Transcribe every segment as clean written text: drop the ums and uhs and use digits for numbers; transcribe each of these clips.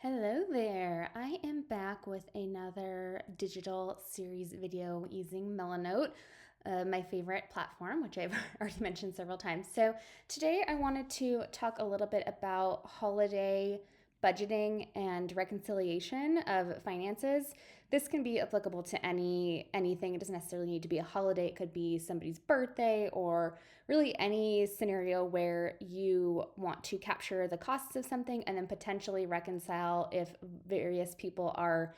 Hello there. I am back with another digital series video using Milanote, my favorite platform, which I've already mentioned several times. So, today I wanted to talk a little bit about holiday budgeting and reconciliation of finances. This can be applicable to anything. It doesn't necessarily need to be a holiday. It could be somebody's birthday or really any scenario where you want to capture the costs of something and then potentially reconcile if various people are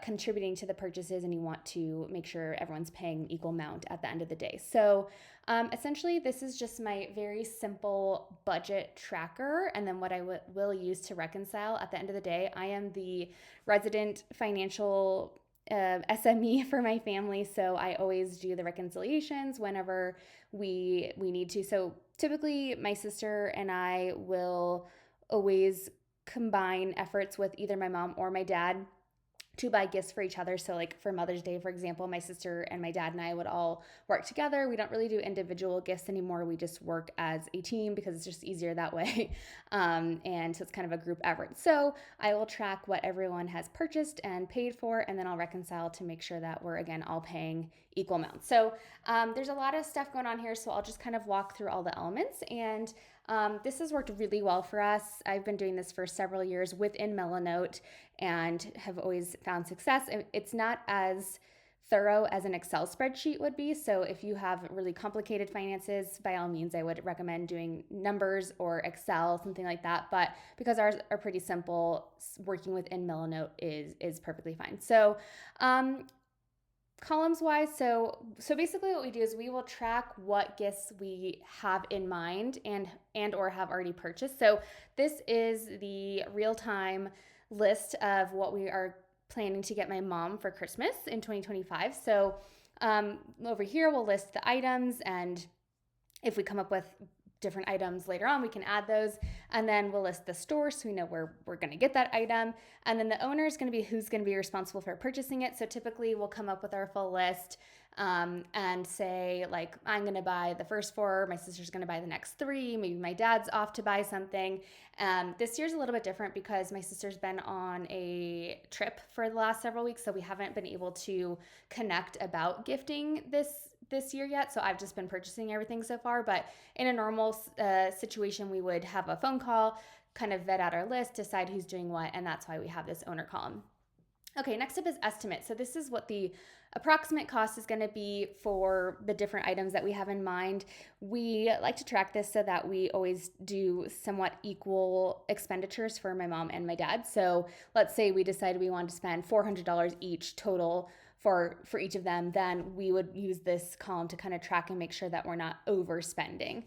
contributing to the purchases and you want to make sure everyone's paying an equal amount at the end of the day. So essentially, this is just my very simple budget tracker. And then what I will use to reconcile at the end of the day, I am the resident financial SME for my family. So I always do the reconciliations whenever we need to. So typically, my sister and I will always combine efforts with either my mom or my dad to buy gifts for each other. So, like for Mother's Day, for example, my sister and my dad and I would all work together. We don't really do individual gifts anymore. We just work as a team because it's just easier that way. And so it's kind of a group effort. So, I will track what everyone has purchased and paid for, and then I'll reconcile to make sure that we're, again, all paying equal amounts. So, there's a lot of stuff going on here. So, I'll just kind of walk through all the elements. And this has worked really well for us. I've been doing this for several years within Milanote and have always found success. It's not as thorough as an Excel spreadsheet would be. So if you have really complicated finances, by all means, I would recommend doing numbers or Excel, something like that. But because ours are pretty simple, working within Milanote is perfectly fine. So columns wise, so basically what we do is we will track what gifts we have in mind and or have already purchased. So this is the real-time list of what we are planning to get my mom for Christmas in 2025. So over here we'll list the items, and if we come up with different items later on, we can add those, and then we'll list the store so we know where we're going to get that item, and then the owner is going to be who's going to be responsible for purchasing it. So typically we'll come up with our full list and say, like, I'm going to buy the first four, my sister's going to buy the next three, maybe my dad's off to buy something. This year's a little bit different because my sister's been on a trip for the last several weeks, so we haven't been able to connect about gifting this year yet. So I've just been purchasing everything so far. But in a normal situation, we would have a phone call, kind of vet out our list, decide who's doing what, and that's why we have this owner column. Okay, next up is estimate. So this is what the approximate cost is going to be for the different items that we have in mind. We like to track this so that we always do somewhat equal expenditures for my mom and my dad. So let's say we decided we wanted to spend $400 each total for each of them, then we would use this column to kind of track and make sure that we're not overspending.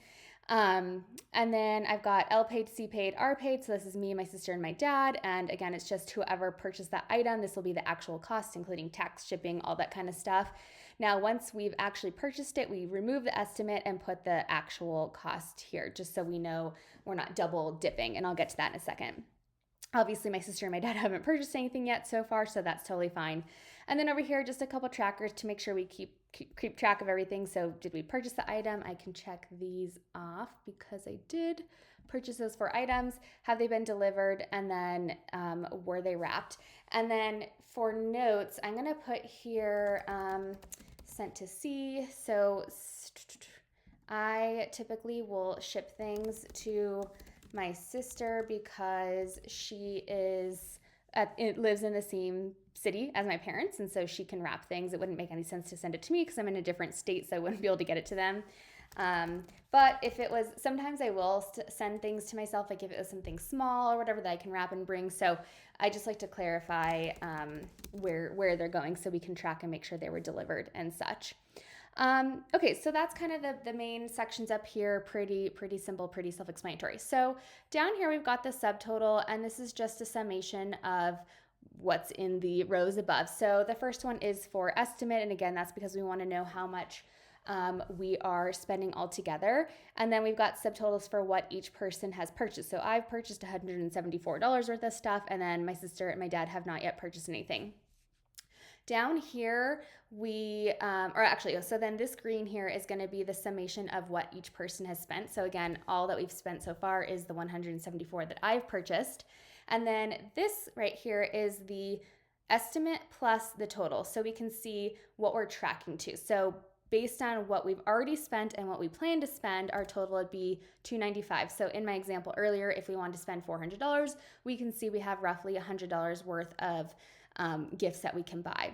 And then I've got L paid, C paid, R paid. So this is me, my sister, and my dad. And again, it's just whoever purchased that item. This will be the actual cost, including tax, shipping, all that kind of stuff. Now, once we've actually purchased it, we remove the estimate and put the actual cost here, just so we know we're not double dipping. And I'll get to that in a second. Obviously, my sister and my dad haven't purchased anything yet so far, so that's totally fine. And then over here, just a couple trackers to make sure we keep track of everything. So did we purchase the item? I can check these off because I did purchase those 4 items. Have they been delivered? And then were they wrapped? And then for notes, I'm going to put here sent to C. So I typically will ship things to my sister because it lives in the same city as my parents, and so she can wrap things. It wouldn't make any sense to send it to me because I'm in a different state, so I wouldn't be able to get it to them. But if it was, sometimes I will send things to myself, like if it was something small or whatever that I can wrap and bring. So I just like to clarify where they're going so we can track and make sure they were delivered and such. Okay, so that's kind of the main sections up here. Pretty simple, pretty self-explanatory. So down here we've got the subtotal, and this is just a summation of what's in the rows above. So the first one is for estimate, and again, that's because we want to know how much we are spending all together. And then we've got subtotals for what each person has purchased. So I've purchased $174 worth of stuff, and then my sister and my dad have not yet purchased anything. Down here, so then this green here is going to be the summation of what each person has spent. So again, all that we've spent so far is the $174 that I've purchased. And then this right here is the estimate plus the total. So we can see what we're tracking to. So based on what we've already spent and what we plan to spend, our total would be $295. So in my example earlier, if we wanted to spend $400, we can see we have roughly $100 worth of gifts that we can buy.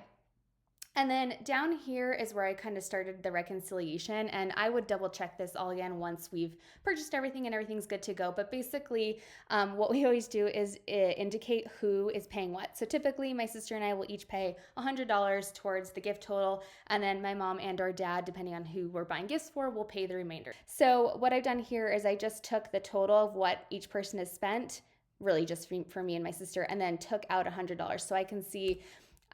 And then down here is where I kind of started the reconciliation, and I would double check this all again once we've purchased everything and everything's good to go. But basically, what we always do is indicate who is paying what. So typically my sister and I will each pay $100 towards the gift total, and then my mom and or dad, depending on who we're buying gifts for, will pay the remainder. So what I've done here is I just took the total of what each person has spent, really just for me and my sister, and then took out $100. So I can see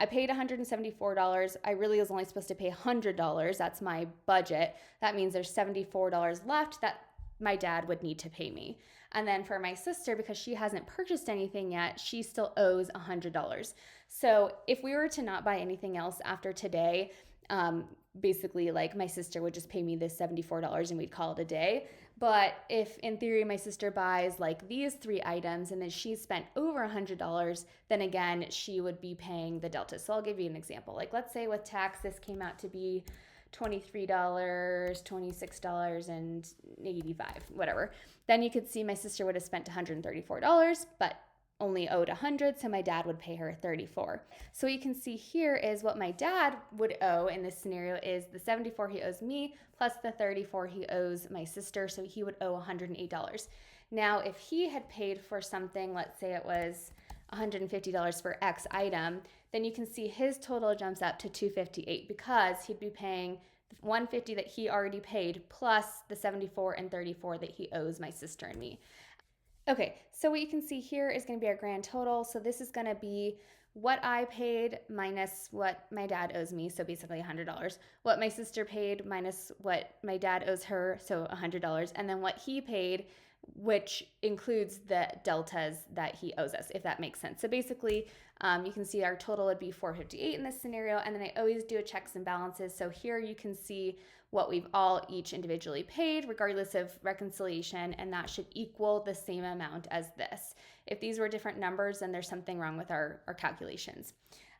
I paid $174. I really was only supposed to pay $100. That's my budget. That means there's $74 left that my dad would need to pay me. And then for my sister, because she hasn't purchased anything yet, she still owes $100. So if we were to not buy anything else after today, basically like my sister would just pay me this $74 and we'd call it a day. But if in theory my sister buys like these 3 items and then she's spent over $100, then again, she would be paying the delta. So I'll give you an example. Like let's say with tax, this came out to be $23, $26.85, whatever. Then you could see my sister would have spent $134, but only owed $100, so my dad would pay her $34. So what you can see here is what my dad would owe in this scenario is the $74 he owes me plus the $34 he owes my sister, so he would owe $108. Now, if he had paid for something, let's say it was $150 for X item, then you can see his total jumps up to $258 because he'd be paying $150 that he already paid plus the $74 and $34 that he owes my sister and me. Okay, so what you can see here is going to be our grand total. So this is going to be what I paid minus what my dad owes me, so basically $100. What my sister paid minus what my dad owes her, so $100. And then what he paid, which includes the deltas that he owes us, if that makes sense. So basically, you can see our total would be $458 in this scenario. And then I always do a checks and balances. So here you can see what we've all each individually paid, regardless of reconciliation, and that should equal the same amount as this. If these were different numbers, then there's something wrong with our calculations.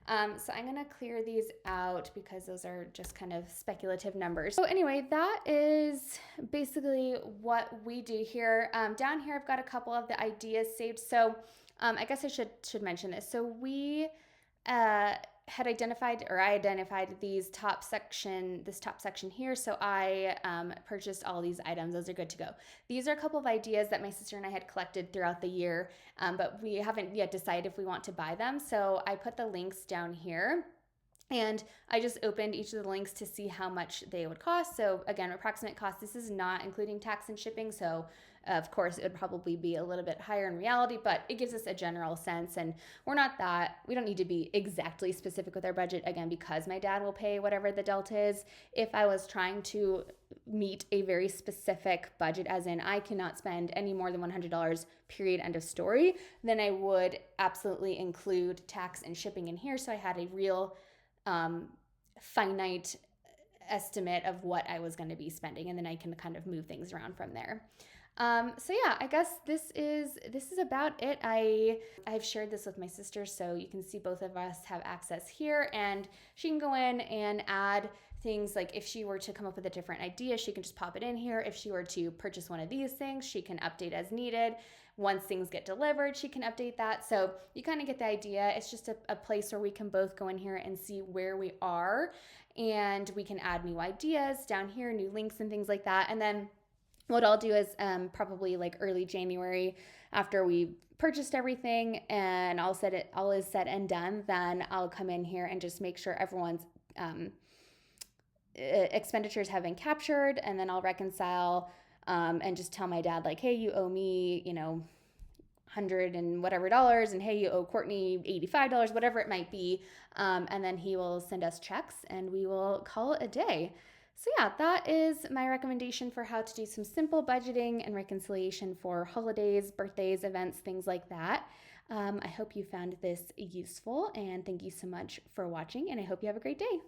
So I'm gonna clear these out because those are just kind of speculative numbers. So anyway, that is basically what we do here. Down here, I've got a couple of the ideas saved. So I guess I should mention this. So we had identified, or I identified this top section here. So I purchased all these items. Those are good to go. These are a couple of ideas that my sister and I had collected throughout the year, but we haven't yet decided if we want to buy them. So I put the links down here. And I just opened each of the links to see how much they would cost. So again, approximate cost, this is not including tax and shipping. So of course it would probably be a little bit higher in reality, but it gives us a general sense. And we don't need to be exactly specific with our budget, again, because my dad will pay whatever the delta is. If I was trying to meet a very specific budget, as in I cannot spend any more than $100, period, end of story, then I would absolutely include tax and shipping in here. So I had a real finite estimate of what I was going to be spending, and then I can kind of move things around from there. So yeah, I guess this is about it. I've shared this with my sister, so you can see both of us have access here, and she can go in and add things. Like if she were to come up with a different idea, she can just pop it in here. If she were to purchase one of these things, she can update as needed. Once things get delivered, she can update that. So you kind of get the idea. It's just a place where we can both go in here and see where we are, and we can add new ideas down here, new links and things like that. And then what I'll do is probably like early January, after we purchased everything and all is said and done, then I'll come in here and just make sure everyone's expenditures have been captured, and then I'll reconcile and just tell my dad, like, hey, you owe me, $100 and whatever dollars, and hey, you owe Courtney $85, whatever it might be, and then he will send us checks and we will call it a day. So yeah, that is my recommendation for how to do some simple budgeting and reconciliation for holidays, birthdays, events, things like that. I hope you found this useful, and thank you so much for watching, and I hope you have a great day.